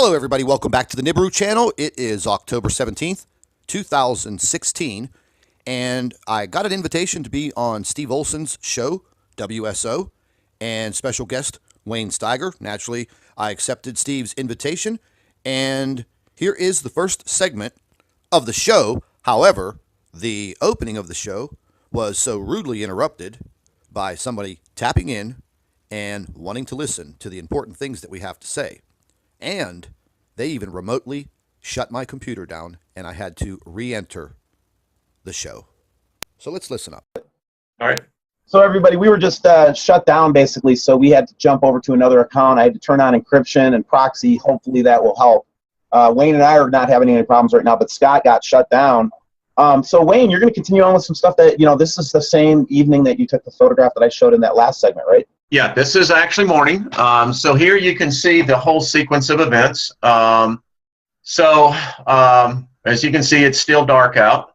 Hello, everybody. Welcome back to the Nibiru channel. It is October 17th, 2016, and I got an invitation to be on Steve Olson's show, WSO, and special guest Wayne Steiger. Naturally, I accepted Steve's invitation, and here is the first segment of the show. However, the opening of the show was so rudely interrupted by somebody tapping in and wanting to listen to the important things that we have to say. And they even remotely shut my computer down, and I had to re-enter the show. So let's listen up. All right. So everybody, we were just shut down basically, so we had to jump over to another account. I had to turn on encryption and proxy. Hopefully that will help. Wayne and I are not having any problems right now, but Scott got shut down. So Wayne, you're going to continue on with some stuff that, this is the same evening that you took the photograph that I showed in that last segment, right? Yeah, this is actually morning. So here you can see the whole sequence of events. As you can see, it's still dark out.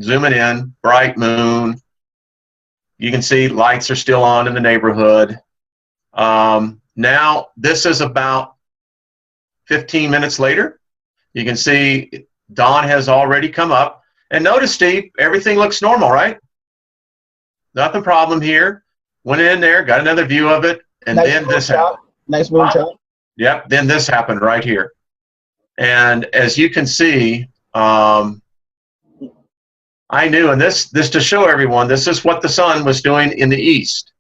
Zooming in, bright moon. You can see lights are still on in the neighborhood. Now, this is about 15 minutes later. You can see dawn has already come up. And notice, Steve, everything looks normal, right? Nothing problem here. Went in there, got another view of it, and Nice then this happened. Nice moon shot. Yep, then this happened right here. And as you can see, I knew, and this to show everyone, this is what the sun was doing in the east.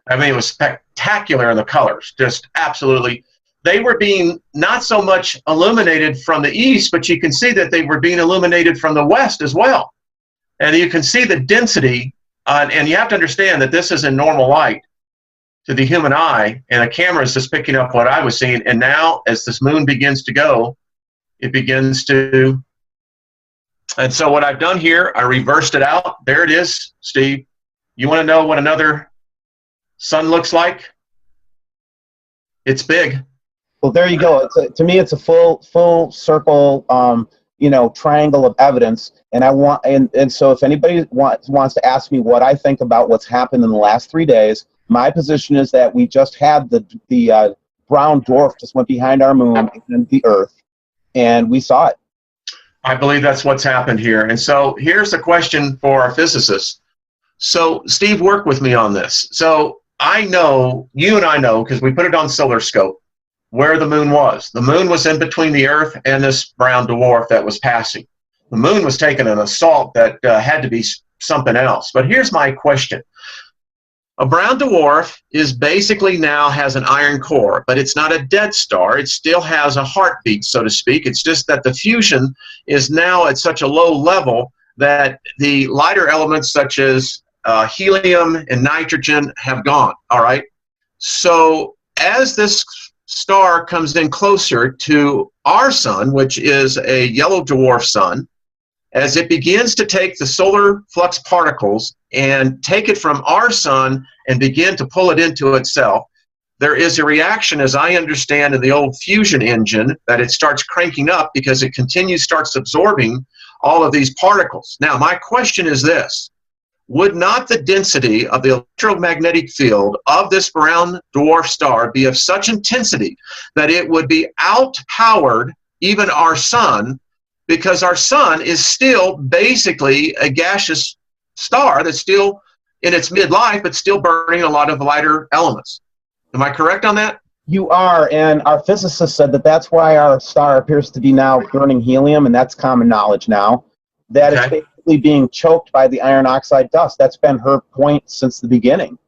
I mean, it was spectacular in the colors, just absolutely. They were being not so much illuminated from the east, but you can see that they were being illuminated from the west as well. And you can see the density, and you have to understand that this is in normal light to the human eye, and a camera is just picking up what I was seeing. And now, as this moon begins to go, it begins to. And so what I've done here, I reversed it out. There it is, Steve. You want to know what another sun looks like? It's big. Well, there you go. To me, it's a full circle, triangle of evidence. And so if anybody wants to ask me what I think about what's happened in the last 3 days, my position is that we just had the brown dwarf just went behind our moon and the Earth, and we saw it. I believe that's what's happened here. And so here's a question for our physicists. So Steve worked with me on this. So I know, you and I know, because we put it on solar scope, where the moon was. The moon was in between the Earth and this brown dwarf that was passing. The moon was taking an assault that had to be something else. But here's my question. A brown dwarf is basically now has an iron core, but it's not a dead star. It still has a heartbeat, so to speak. It's just that the fusion is now at such a low level that the lighter elements such as helium and nitrogen have gone, all right? So as this star comes in closer to our sun, which is a yellow dwarf sun, as it begins to take the solar flux particles and take it from our sun and begin to pull it into itself, there is a reaction, as I understand, in the old fusion engine that it starts cranking up because it starts absorbing all of these particles. Now, my question is this. Would not the density of the electromagnetic field of this brown dwarf star be of such intensity that it would be outpowered even our sun, because our sun is still basically a gaseous star that's still in its midlife, but still burning a lot of lighter elements? Am I correct on that? You are, and our physicist said that that's why our star appears to be now burning helium, and that's common knowledge now, that it's basically being choked by the iron oxide dust. That's been her point since the beginning.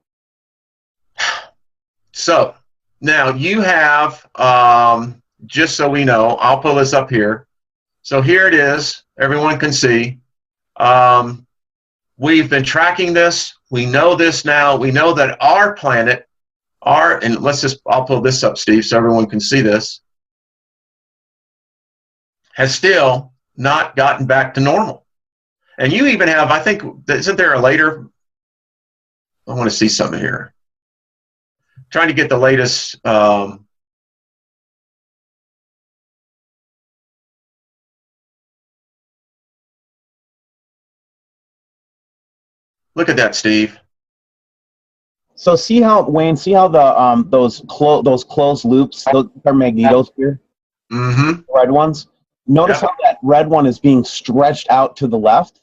So, now you have, just so we know, I'll pull this up here. So here it is. Everyone can see. We've been tracking this. We know this now. We know that our planet, and I'll pull this up, Steve, so everyone can see this, has still not gotten back to normal. And you even have, I think, isn't there a later, I want to see something here. Trying to get the latest, look at that, Steve. So see how Wayne, see how the those closed loops, those are magnetos here, Mm-hmm. red ones. Notice Yep. how that red one is being stretched out to the left,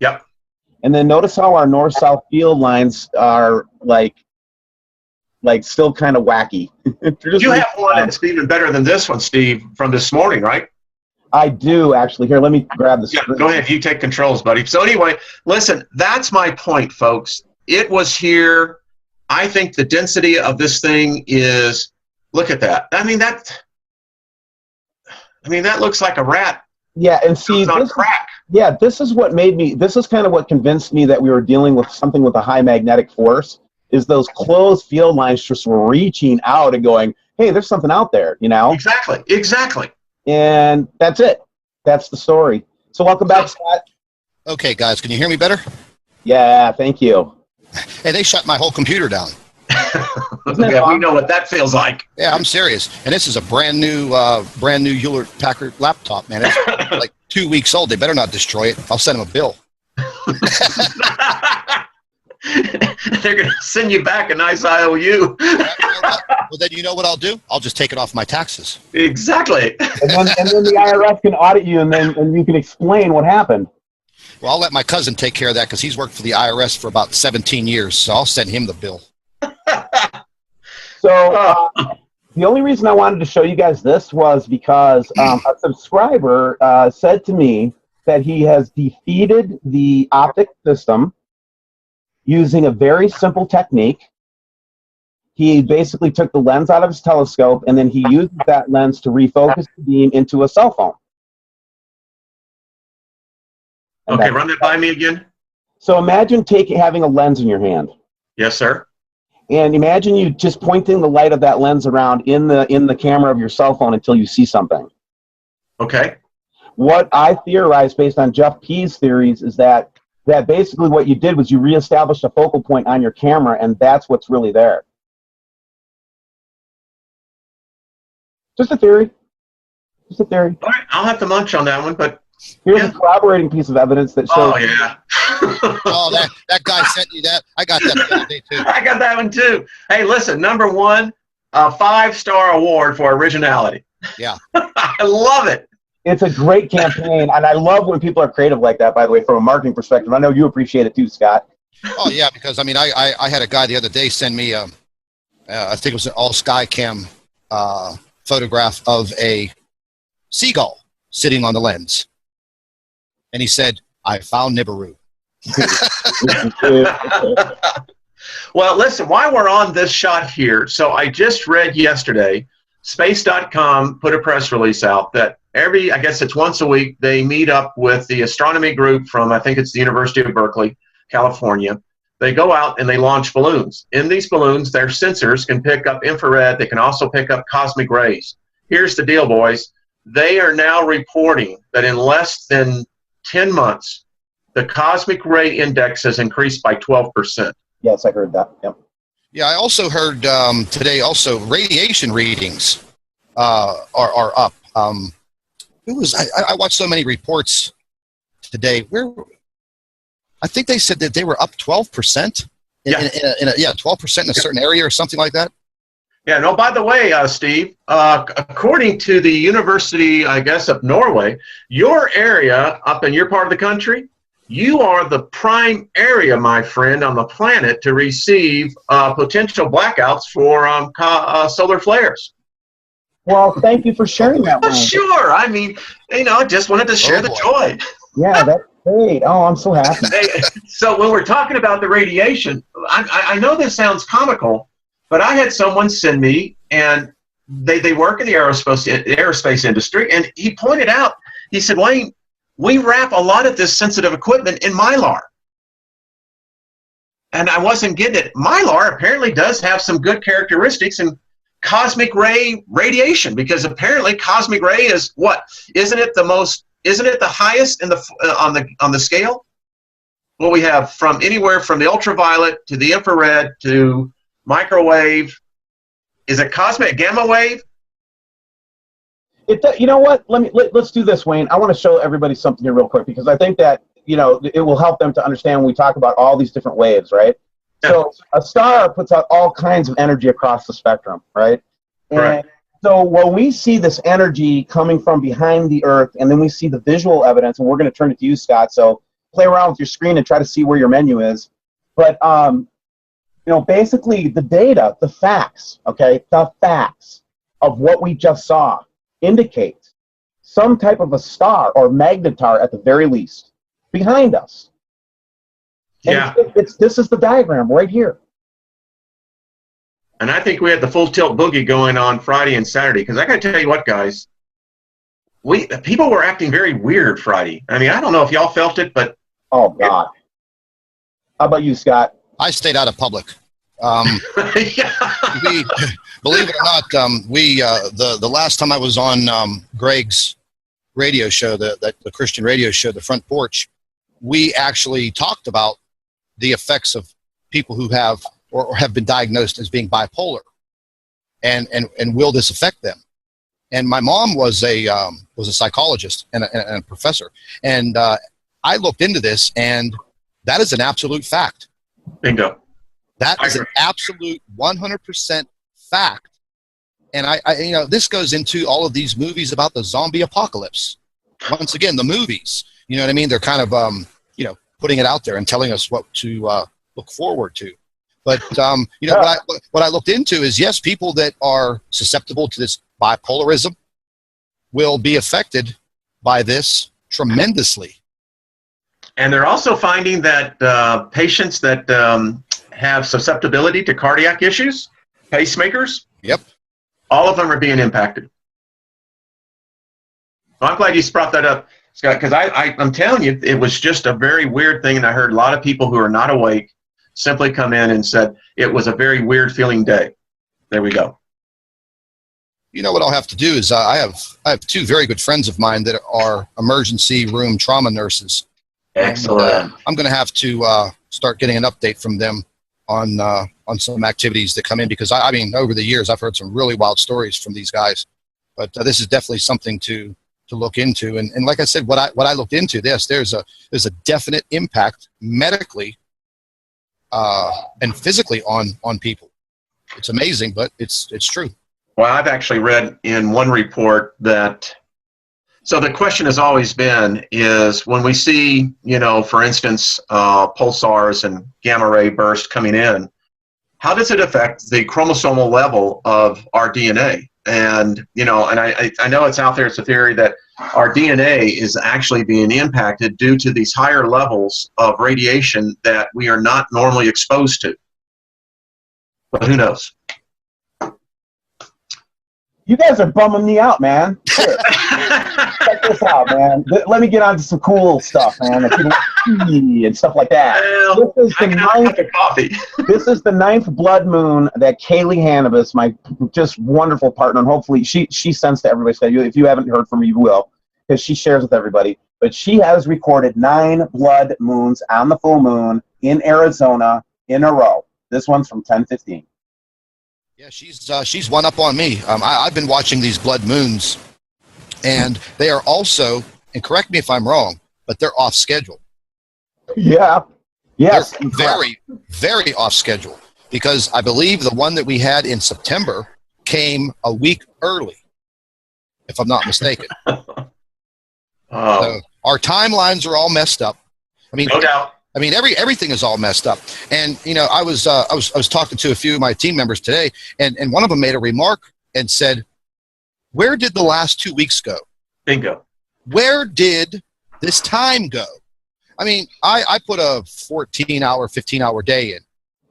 Yep. and then notice how our north-south field lines are like still kind of wacky. You have one that's even better than this one, Steve, from this morning, right? I do actually. Here, let me grab the Yeah, screen. go ahead. You take controls, buddy. So anyway, listen, that's my point, folks. It was here. I think the density of this thing is, look at that. I mean, that looks like a rat Yeah, and see, on crack. this is what made me, this is kind of what convinced me that we were dealing with something with a high magnetic force, is those closed field lines just were reaching out and going, hey, there's something out there, you know? Exactly. And that's it. That's the story. So welcome back, Scott. Okay, guys, can you hear me better? Yeah, thank you. Hey, they shut my whole computer down. Yeah, we know what that feels like. Yeah, I'm serious. And this is a brand new Hewlett-Packard laptop, man. It's like 2 weeks old. They better not destroy it. I'll send them a bill. They're going to send you back a nice IOU. Well, then you know what I'll do? I'll just take it off my taxes. Exactly. And then the IRS can audit you, and you can explain what happened. Well, I'll let my cousin take care of that because he's worked for the IRS for about 17 years, so I'll send him the bill. So the only reason I wanted to show you guys this was because a subscriber said to me that he has defeated the optic system using a very simple technique. He basically took the lens out of his telescope, and then he used that lens to refocus the beam into a cell phone. And Okay, run that by me again. So imagine having a lens in your hand. Yes, sir. And imagine you just pointing the light of that lens around in the camera of your cell phone until you see something. Okay. What I theorized based on Jeff P's theories is that basically what you did was you reestablished a focal point on your camera, and that's what's really there. Just a theory. Just a theory. All right, I'll have to munch on that one, but here's a corroborating piece of evidence that shows. Oh yeah. Oh, that guy sent you that. I got that the other day too. I got that one too. Hey, listen, number one, a 5-star award for originality. Yeah. I love it. It's a great campaign, and I love when people are creative like that, by the way, from a marketing perspective. I know you appreciate it too, Scott. Oh, yeah, because, I mean, I had a guy the other day send me, I think it was an all-Skycam photograph of a seagull sitting on the lens. And he said, I found Nibiru. Well, listen, while we're on this shot here, so I just read yesterday, space.com put a press release out that I guess it's once a week, they meet up with the astronomy group from, I think it's the University of Berkeley, California. They go out and they launch balloons. In these balloons, their sensors can pick up infrared. They can also pick up cosmic rays. Here's the deal, boys. They are now reporting that in less than 10 months, the cosmic ray index has increased by 12%. Yes, I heard that. Yep. Yeah, I also heard today also radiation readings are up. I watched so many reports today. I think they said that they were up 12%. Yeah, 12% in a certain area or something like that. Yeah. No. By the way, Steve, according to the University, I guess, of Norway, your area up in your part of the country, you are the prime area, my friend, on the planet to receive potential blackouts for solar flares. Well, thank you for sharing that one. Sure. I mean, just wanted to share the joy. Yeah, that's great. Oh, I'm so happy. So when we're talking about the radiation, I know this sounds comical, but I had someone send me, and they work in the aerospace industry, and he pointed out, he said, Wayne, we wrap a lot of this sensitive equipment in Mylar. And I wasn't getting it. Mylar apparently does have some good characteristics in cosmic ray radiation, because apparently cosmic ray is what? Isn't it the highest in on the scale? Well, we have from anywhere from the ultraviolet to the infrared to microwave. Is it cosmic gamma wave? You know what? Let's do this, Wayne. I want to show everybody something here real quick, because I think that it will help them to understand when we talk about all these different waves, right? So a star puts out all kinds of energy across the spectrum, right? Correct. And so when we see this energy coming from behind the Earth, and then we see the visual evidence, and we're going to turn it to you, Scott. So play around with your screen and try to see where your menu is. But basically the data, the facts, okay, the facts of what we just saw indicate some type of a star or magnetar at the very least behind us. And Yeah. this is the diagram right here. And I think we had the full tilt boogie going on Friday and Saturday, because I got to tell you what, guys, people were acting very weird Friday. I mean, I don't know if y'all felt it, but oh God. How about you, Scott? I stayed out of public. Yeah. We, believe it or not, the last time I was on Greg's radio show, the Christian radio show, The Front Porch, we actually talked about the effects of people who have or have been diagnosed as being bipolar, and will this affect them? And my mom was a psychologist and a professor, and I looked into this, and that is an absolute fact. Bingo. That is an absolute 100% fact. And I this goes into all of these movies about the zombie apocalypse. Once again, the movies, you know what I mean? They're kind of, putting it out there and telling us what to look forward to. But, what I looked into is, yes, people that are susceptible to this bipolarism will be affected by this tremendously. And they're also finding that patients that have susceptibility to cardiac issues, pacemakers, Yep. all of them are being impacted. So I'm glad you brought that up, Scott, because I'm telling you, it was just a very weird thing, and I heard a lot of people who are not awake simply come in and said it was a very weird feeling day. There we go. You know what I'll have to do is I have two very good friends of mine that are emergency room trauma nurses. Excellent. And, I'm going to have to start getting an update from them on some activities that come in, because I mean, over the years I've heard some really wild stories from these guys. But this is definitely something to look into. And like I said, what I looked into there's a definite impact medically and physically on people. It's amazing, but it's true. Well, I've actually read in one report that, so the question has always been is when we see, for instance, pulsars and gamma ray bursts coming in, how does it affect the chromosomal level of our DNA? And, and I know it's out there, it's a theory that our DNA is actually being impacted due to these higher levels of radiation that we are not normally exposed to. But who knows? You guys are bumming me out, man. Here, check this out, man. Let me get on to some cool stuff, man. And stuff like that. Well, This is the ninth blood moon that Kaylee Hannibus, my just wonderful partner, and hopefully she sends to everybody. So if you haven't heard from me, you will, because she shares with everybody. But she has recorded 9 blood moons on the full moon in Arizona in a row. This one's from 10/15. Yeah, she's one up on me. I've been watching these blood moons, and they are also, and correct me if I'm wrong, but they're off schedule. Yeah. Yes. They're very, very off schedule, because I believe the one that we had in September came a week early, if I'm not mistaken. So our timelines are all messed up. I mean, no doubt. I mean, everything is all messed up. And I was talking to a few of my team members today, and one of them made a remark and said, "Where did the last 2 weeks go? Bingo. Where did this time go?" I mean, I put a 14-hour, 15-hour day in,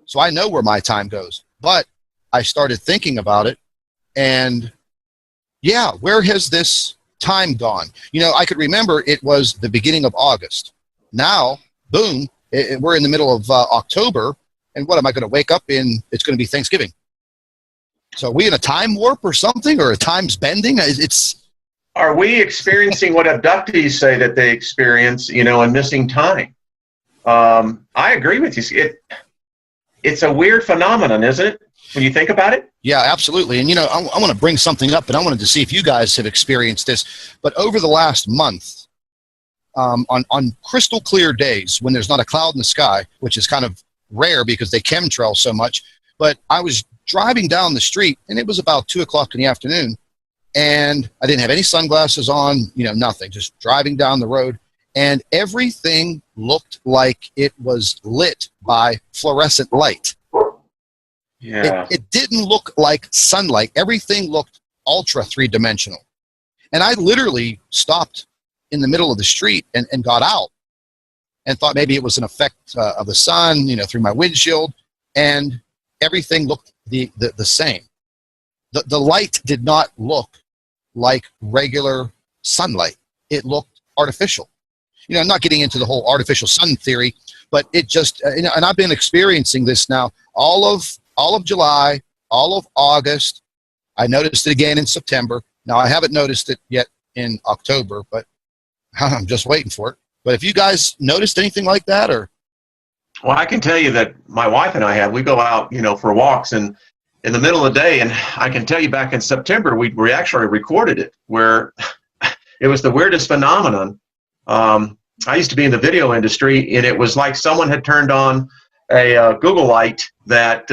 so I know where my time goes. But I started thinking about it, and yeah, where has this time gone? I could remember it was the beginning of August. Now, boom, we're in the middle of October, and what am I going to wake up in? It's going to be Thanksgiving. So are we in a time warp or something, or a time's bending? Are we experiencing what abductees say that they experience, and missing time? I agree with you. It's a weird phenomenon, isn't it, when you think about it? Yeah, absolutely. And, I want to bring something up, and I wanted to see if you guys have experienced this. But over the last month, on crystal clear days when there's not a cloud in the sky, which is kind of rare because they chemtrail so much. But I was driving down the street, and it was about 2 o'clock in the afternoon, and I didn't have any sunglasses on, nothing, just driving down the road, and everything looked like it was lit by fluorescent light. Yeah. It didn't look like sunlight. Everything looked ultra three-dimensional. And I literally stopped in the middle of the street and got out and thought maybe it was an effect of the sun, through my windshield, and everything looked the same. The light did not look like regular sunlight. It looked artificial. I'm not getting into the whole artificial sun theory, but it just, and I've been experiencing this now all of July, all of August. I noticed it again in September. Now, I haven't noticed it yet in October, but I'm just waiting for it. But if you guys noticed anything like that, or? Well, I can tell you that my wife and I we go out, for walks, and in the middle of the day, and I can tell you back in September, we actually recorded it, where it was the weirdest phenomenon. I used to be in the video industry, and it was like someone had turned on a Google light that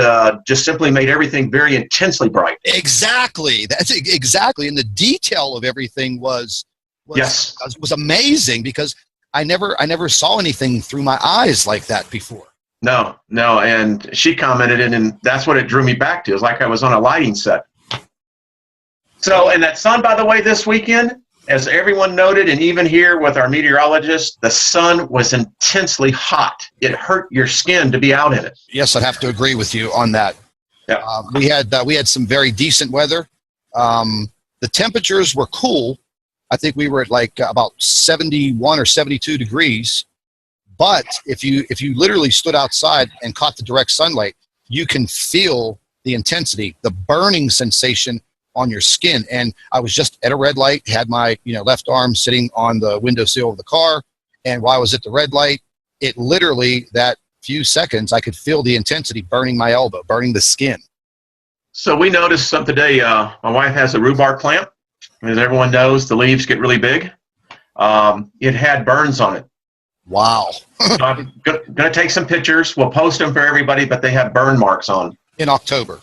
just simply made everything very intensely bright. Exactly. That's exactly. And the detail of everything was amazing, because I never saw anything through my eyes like that before. No. And she commented, and that's what it drew me back to. It was like I was on a lighting set. So, and that sun, by the way, this weekend, as everyone noted, and even here with our meteorologist, the sun was intensely hot. It hurt your skin to be out in it. Yes, I'd have to agree with you on that. Yeah. We had some very decent weather. The temperatures were cool. I think we were at like about 71 or 72 degrees. But if you literally stood outside and caught the direct sunlight, you can feel the intensity, the burning sensation on your skin. And I was just at a red light, had my left arm sitting on the windowsill of the car, and while I was at the red light, it literally, that few seconds, I could feel the intensity burning my elbow, burning the skin. So we noticed something today. My wife has a rhubarb plant. As everyone knows, the leaves get really big. It had burns on it. Wow. So I'm going to take some pictures. We'll post them for everybody, but they have burn marks on. In October.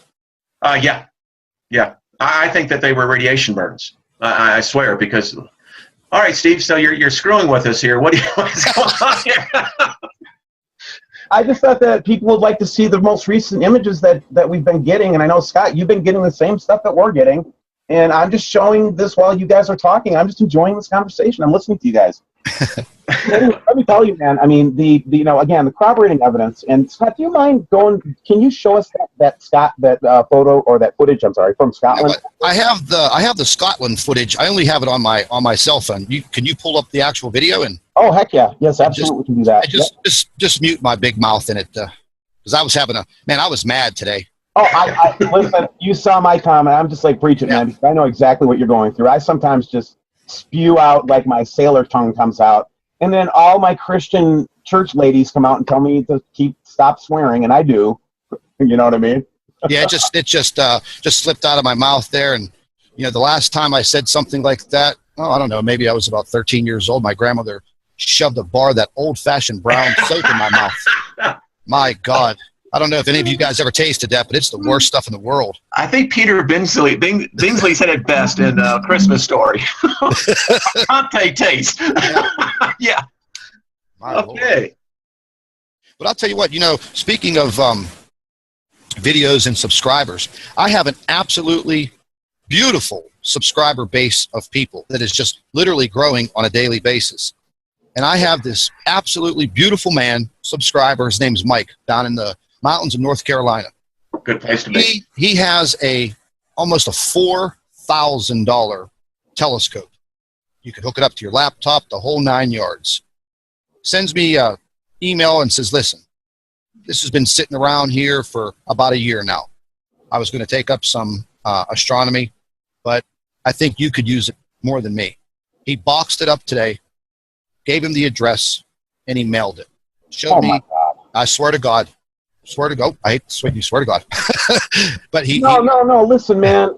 Yeah. I think that they were radiation burns. I swear, because, all right, Steve, so you're screwing with us here. What's going on here? I just thought that people would like to see the most recent images that we've been getting. And I know, Scott, you've been getting the same stuff that we're getting. And I'm just showing this while you guys are talking. I'm just enjoying this conversation. I'm listening to you guys. Let me tell you, man. I mean, again, the corroborating evidence. And Scott, do you mind going? Can you show us that photo or that footage? I'm sorry, from Scotland. I have the Scotland footage. I only have it on my cell phone. Can you pull up the actual video and? Oh, heck yeah! Yes, absolutely, we can do that. I just mute my big mouth in it, because I was I was mad today. Oh, I listen. You saw my comment. I'm just like, preach it, man. Because I know exactly what you're going through. I sometimes just spew out like my sailor tongue comes out, and then all my Christian church ladies come out and tell me to stop swearing, and I do. You know what I mean? Yeah, it just slipped out of my mouth there, and the last time I said something like that, I don't know, maybe I was about 13 years old. My grandmother shoved a bar of that old-fashioned brown soap in my mouth. My God. I don't know if any of you guys ever tasted that, but it's the worst stuff in the world. I think Peter Bingsley said it best in Christmas Story. Conte taste. Yeah. Okay. Lord. But I'll tell you what, speaking of videos and subscribers, I have an absolutely beautiful subscriber base of people that is just literally growing on a daily basis. And I have this absolutely beautiful man, subscriber. His name's Mike, down in the mountains of North Carolina. Good place to be. He has almost a $4,000 telescope. You can hook it up to your laptop, the whole 9 yards. Sends me an email and says, listen, this has been sitting around here for about a year now. I was going to take up some astronomy, but I think you could use it more than me. He boxed it up today, gave him the address, and he mailed it. Showed me. I swear to God. I hate to swear to God. But No. Listen, man.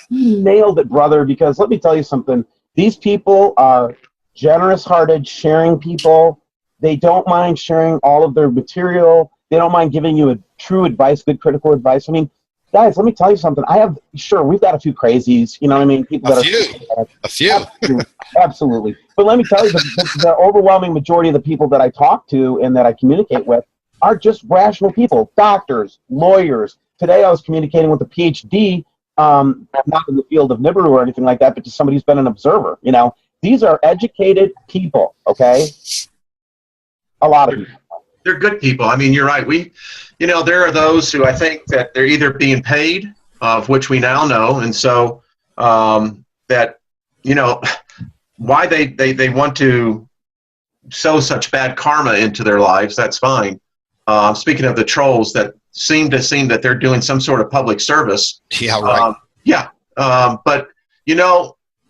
You nailed it, brother, because let me tell you something. These people are generous-hearted, sharing people. They don't mind sharing all of their material. They don't mind giving you a true advice, good critical advice. I mean, guys, let me tell you something. We've got a few crazies, you know what I mean? People A few. Absolutely. But let me tell you, the overwhelming majority of the people that I talk to and that I communicate with are just rational people, doctors, lawyers. Today I was communicating with a PhD, not in the field of Nibiru or anything like that, but just somebody who's been an observer. You know, these are educated people, okay? A lot of people. They're good people. I mean, you're right. There are those who I think that they're either being paid, of which we now know, and so that, why they want to sow such bad karma into their lives, that's fine. Speaking of the trolls that seem that they're doing some sort of public service. Yeah, right. But,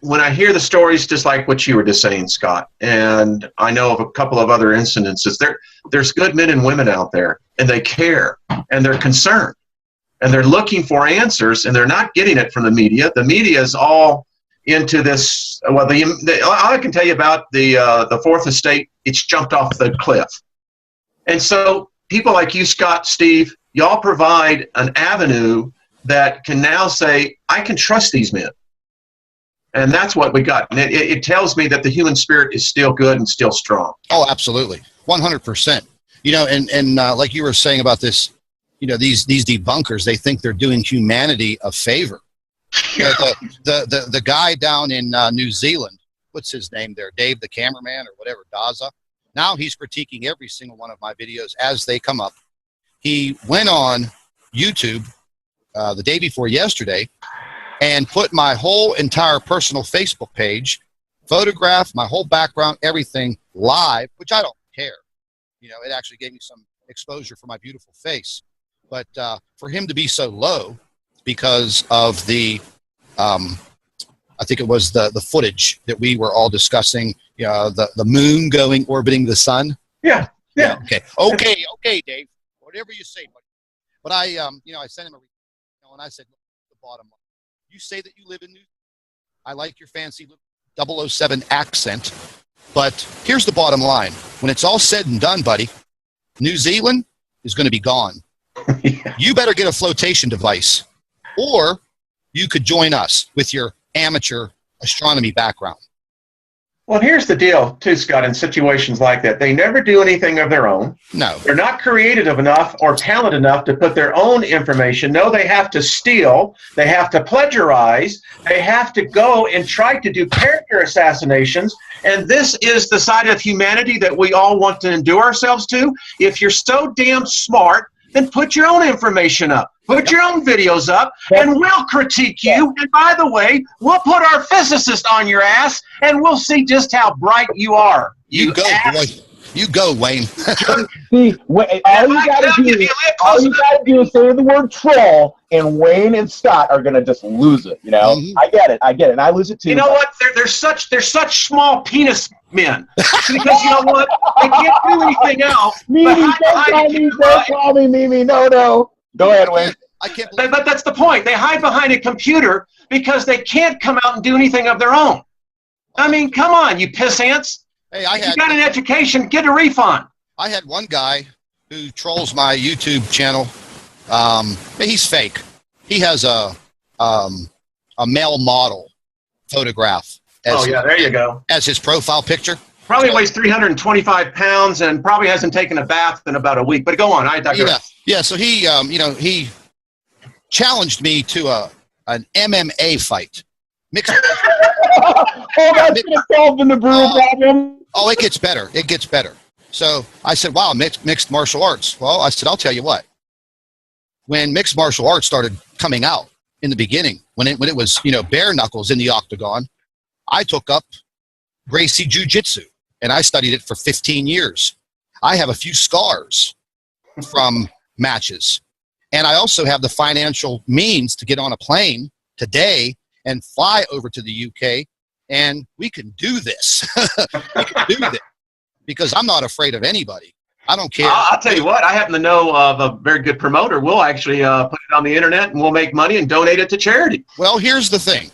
when I hear the stories, just like what you were just saying, Scott, and I know of a couple of other incidences, there's good men and women out there, and they care, and they're concerned, and they're looking for answers, and they're not getting it from the media. The media is all into this. Well, all I can tell you about the Fourth Estate, it's jumped off the cliff. And so people like you, Scott, Steve, y'all provide an avenue that can now say, I can trust these men. And that's what we got. And it tells me that the human spirit is still good and still strong. Oh, absolutely. 100%. And like you were saying about this, these debunkers, they think they're doing humanity a favor. The guy down in New Zealand, what's his name there? Dave, the cameraman or whatever, Daza. Now he's critiquing every single one of my videos as they come up. He went on YouTube the day before yesterday and put my whole entire personal Facebook page, photograph, my whole background, everything live, which I don't care. It actually gave me some exposure for my beautiful face. But for him to be so low because of the, I think it was the footage that we were all discussing, the moon orbiting the sun. Yeah. Okay, Dave, whatever you say. But I sent him and I said, look, the bottom line. You say that you live in New Zealand. I like your fancy 007 accent. But here's the bottom line. When it's all said and done, buddy, New Zealand is going to be gone. Yeah. You better get a flotation device. Or you could join us with your amateur astronomy background. Well, here's the deal, too, Scott, in situations like that. They never do anything of their own. No. They're not creative enough or talented enough to put their own information. No, they have to steal. They have to plagiarize. They have to go and try to do character assassinations. And this is the side of humanity that we all want to endure ourselves to. If you're so damn smart, then put your own information up. Put your own videos up, and we'll critique you. And by the way, we'll put our physicist on your ass, and we'll see just how bright you are. You go, boy. You go, Wayne. See, all you got to do is say the word troll, and Wayne and Scott are going to just lose it. Mm-hmm. I get it, and I lose it too. You know what? They're such small penis men because you know what? They can't do anything else. Mimi, don't call me Mimi. No. Go ahead, Wayne. I can't believe but that's the point. They hide behind a computer because they can't come out and do anything of their own. I mean, come on, you piss ants. Hey, you got an education, get a refund. I had one guy who trolls my YouTube channel. He's fake. He has a male model photograph. There you go. As his profile picture. Probably weighs 325 pounds and probably hasn't taken a bath in about a week. But go on, I digress. Yeah. So he, he challenged me to an MMA fight. Mixed. That's gonna solve the Nibiru problem. Oh, it gets better. It gets better. So I said, wow, mixed martial arts. Well, I said, I'll tell you what. When mixed martial arts started coming out in the beginning, when it was, bare knuckles in the octagon, I took up Gracie Jiu-Jitsu, and I studied it for 15 years. I have a few scars from matches. And I also have the financial means to get on a plane today and fly over to the UK, and we can do this. We can do this because I'm not afraid of anybody. I don't care. I'll tell you what, I happen to know of a very good promoter. We'll actually put it on the internet, and we'll make money and donate it to charity. Well, here's the thing.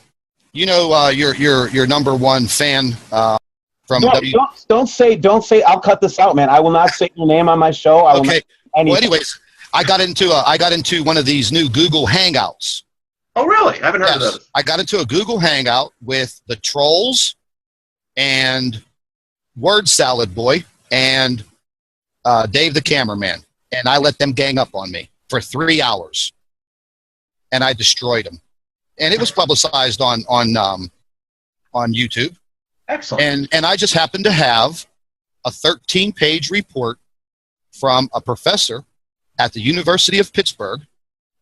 Your number one fan from don't say I'll cut this out, man. I will not say your name on my show. I anything. anyways, I got into one of these new Google Hangouts. Oh, really? I haven't heard of those. I got into a Google Hangout with the Trolls and Word Salad Boy and Dave the cameraman, and I let them gang up on me for 3 hours, and I destroyed them. And it was publicized on YouTube. Excellent. And I just happened to have a 13-page report from a professor at the University of Pittsburgh,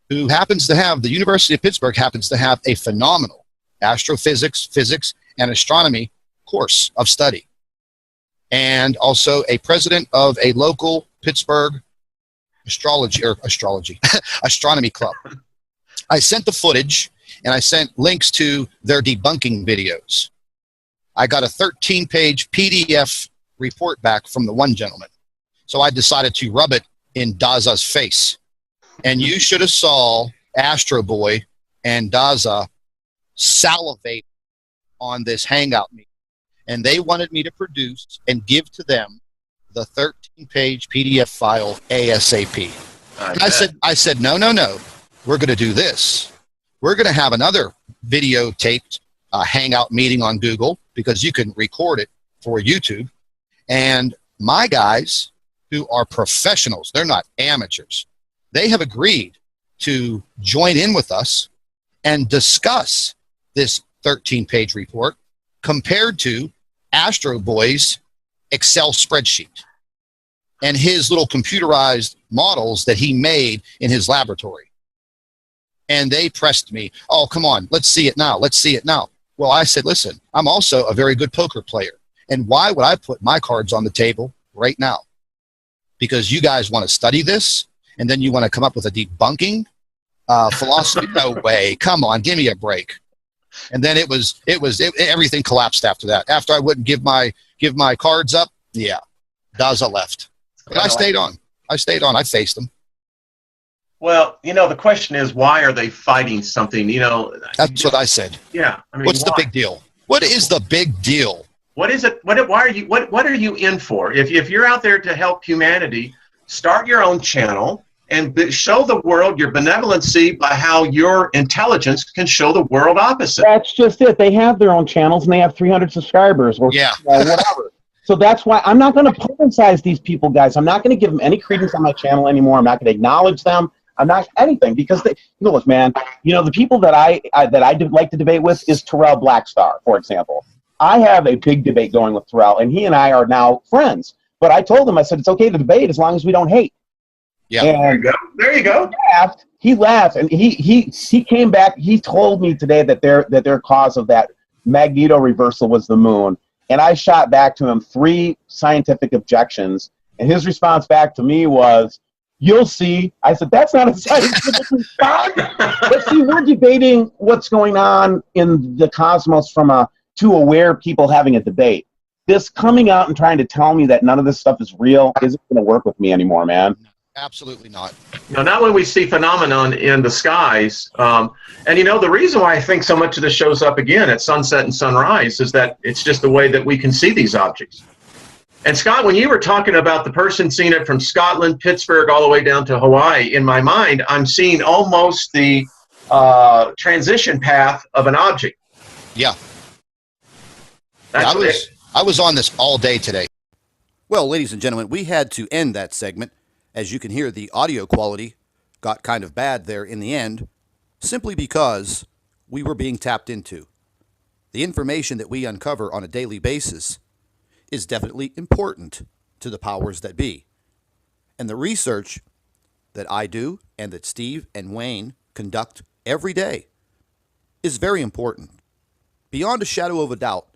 who the University of Pittsburgh happens to have a phenomenal astrophysics, physics, and astronomy course of study. And also a president of a local Pittsburgh astronomy club. I sent the footage and I sent links to their debunking videos. I got a 13-page PDF report back from the one gentleman. So I decided to rub it in Daza's face. And you should have saw Astro Boy and Daza salivate on this hangout meeting. And they wanted me to produce and give to them the 13-page PDF file ASAP. And I said, no. We're going to do this. We're going to have another videotaped hangout meeting on Google, because you can record it for YouTube. And my guys, who are professionals, they're not amateurs, they have agreed to join in with us and discuss this 13-page report compared to Astro Boy's Excel spreadsheet and his little computerized models that he made in his laboratory. And they pressed me, oh, come on, let's see it now. Let's see it now. Well, I said, listen, I'm also a very good poker player. And why would I put my cards on the table right now? Because you guys want to study this, and then you want to come up with a debunking philosophy. No way. Come on, give me a break. And then everything collapsed after that. After I wouldn't give my cards up, yeah, Daza left. But I stayed on. I faced them. Well, the question is, why are they fighting something? That's what I said. Yeah. I mean, what's the big deal? What is the big deal? What is it? Why are you? What are you in for? If you're out there to help humanity, start your own channel and show the world your benevolency by how your intelligence can show the world opposite. That's just it. They have their own channels and they have 300 subscribers or whatever. So that's why I'm not going to publicize these people, guys. I'm not going to give them any credence on my channel anymore. I'm not going to acknowledge them. I'm not anything, because look, man. The people that I like to debate with is Terrell Blackstar, for example. I have a big debate going with Terrell, and he and I are now friends. But I told him, I said, it's okay to debate as long as we don't hate. Yeah, and there you go. He laughed, and he came back. He told me today that their cause of that magneto reversal was the moon, and I shot back to him 3 scientific objections, and his response back to me was, "You'll see." I said, "That's not a scientific response." But see, we're debating what's going on in the cosmos from two aware people having a debate. This coming out and trying to tell me that none of this stuff is real isn't going to work with me anymore, man. Absolutely not. Not when we see phenomenon in the skies. And the reason why I think so much of this shows up again at sunset and sunrise is that it's just the way that we can see these objects. And Scott, when you were talking about the person seeing it from Scotland, Pittsburgh, all the way down to Hawaii, in my mind, I'm seeing almost the transition path of an object. Yeah. I was on this all day today. Well, ladies and gentlemen, we had to end that segment. As you can hear, the audio quality got kind of bad there in the end, simply because we were being tapped into. The information that we uncover on a daily basis is definitely important to the powers that be. And the research that I do and that Steve and Wayne conduct every day is very important. Beyond a shadow of a doubt,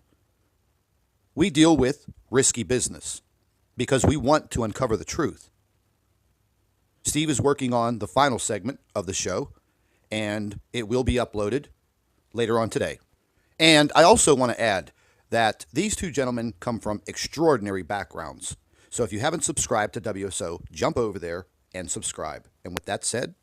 we deal with risky business because we want to uncover the truth. Steve is working on the final segment of the show, and it will be uploaded later on today. And I also want to add that these two gentlemen come from extraordinary backgrounds. So if you haven't subscribed to WSO, jump over there and subscribe. And with that said,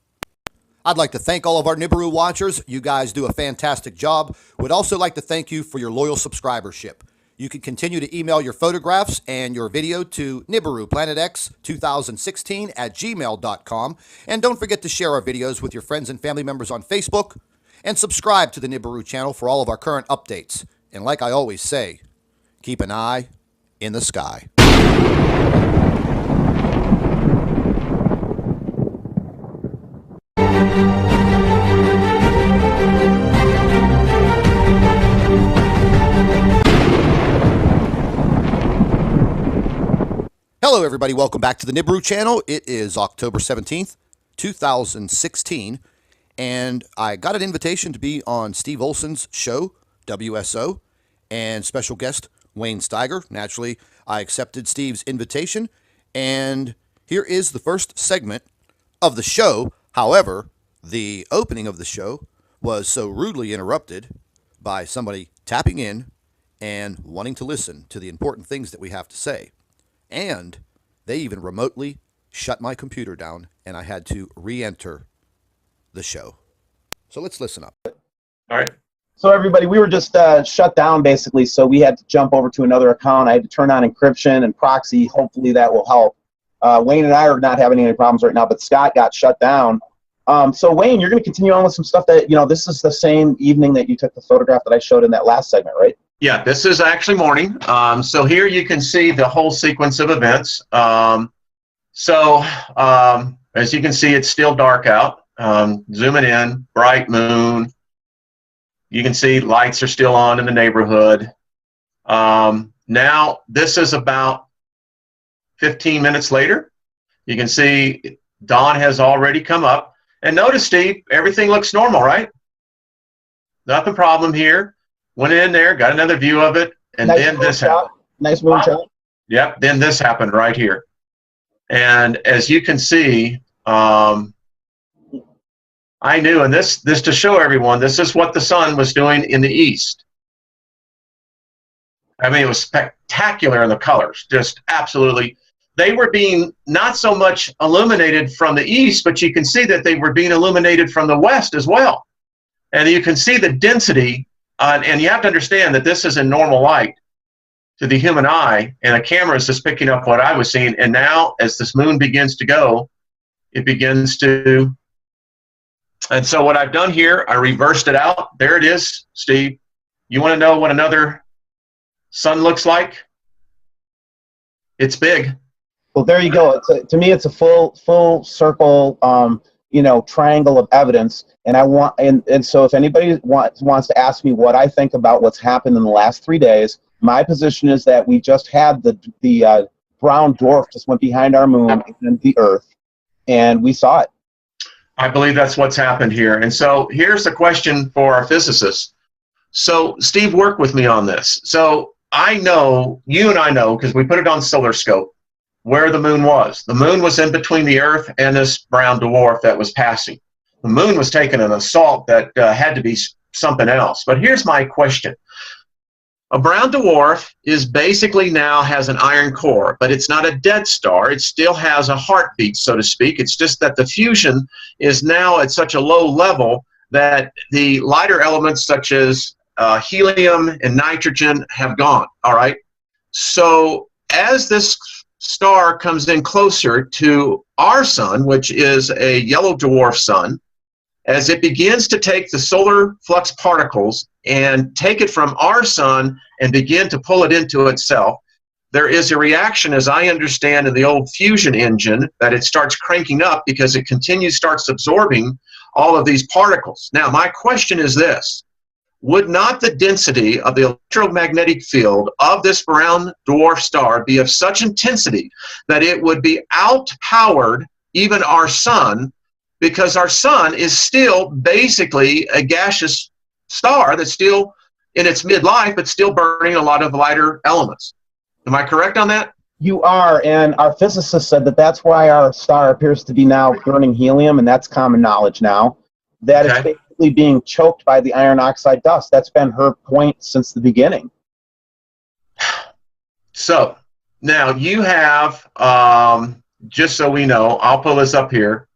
I'd like to thank all of our Nibiru watchers. You guys do a fantastic job. Would also like to thank you for your loyal subscribership. You can continue to email your photographs and your video to Nibiru planetx2016 at gmail.com. And don't forget to share our videos with your friends and family members on Facebook. And subscribe to the Nibiru channel for all of our current updates. And like I always say, keep an eye in the sky. Hello, everybody. Welcome back to the Nibiru channel. It is October 17th, 2016, and I got an invitation to be on Steve Olson's show, WSO, and special guest Wayne Steiger. Naturally, I accepted Steve's invitation, and here is the first segment of the show. However, the opening of the show was so rudely interrupted by somebody tapping in and wanting to listen to the important things that we have to say. And they even remotely shut my computer down, and I had to re-enter the show. So let's listen up. All right. So everybody, we were just shut down basically, so we had to jump over to another account. I had to turn on encryption and proxy. Hopefully that will help. Wayne and I are not having any problems right now, but Scott got shut down. So Wayne, you're going to continue on with some stuff that, this is the same evening that you took the photograph that I showed in that last segment, right? Yeah, this is actually morning. So here you can see the whole sequence of events. As you can see, it's still dark out. Zooming in, bright moon. You can see lights are still on in the neighborhood. Now, this is about 15 minutes later. You can see dawn has already come up. And notice, Steve, everything looks normal, right? Nothing problem here. Went in there, got another view of it, and Nice then this moonshot. happened. Nice moonshot. Yep, then this happened right here. And as you can see, I knew, and this to show everyone, this is what the sun was doing in the east. I mean, it was spectacular in the colors, just absolutely. They were being not so much illuminated from the east, but you can see that they were being illuminated from the west as well. And you can see the density. And you have to understand that this is in normal light to the human eye, and a camera is just picking up what I was seeing. And now, as this moon begins to go, it begins to. And so what I've done here, I reversed it out. There it is, Steve. You want to know what another sun looks like? It's big. Well, there you go. To me, it's a full circle, triangle of evidence. And I want, and so if anybody wants to ask me what I think about what's happened in the last 3 days, my position is that we just had the brown dwarf just went behind our moon and the Earth, and we saw it. I believe that's what's happened here. And so here's a question for our physicists. So Steve worked with me on this. So I know, you and I know, because we put it on solar scope, where the moon was. The moon was in between the Earth and this brown dwarf that was passing. The moon was taking an assault that had to be something else. But here's my question. A brown dwarf is basically now has an iron core, but it's not a dead star. It still has a heartbeat, so to speak. It's just that the fusion is now at such a low level that the lighter elements such as helium and nitrogen have gone, all right? So as this star comes in closer to our sun, which is a yellow dwarf sun, as it begins to take the solar flux particles and take it from our sun and begin to pull it into itself, there is a reaction, as I understand, in the old fusion engine that it starts cranking up because it starts absorbing all of these particles. Now, my question is this. Would not the density of the electromagnetic field of this brown dwarf star be of such intensity that it would be outpowered even our sun, because our sun is still basically a gaseous star that's still in its midlife, but still burning a lot of lighter elements? Am I correct on that? You are, and our physicist said that that's why our star appears to be now burning helium, and that's common knowledge now, that it's basically being choked by the iron oxide dust. That's been her point since the beginning. So, now you have, just so we know, I'll pull this up here.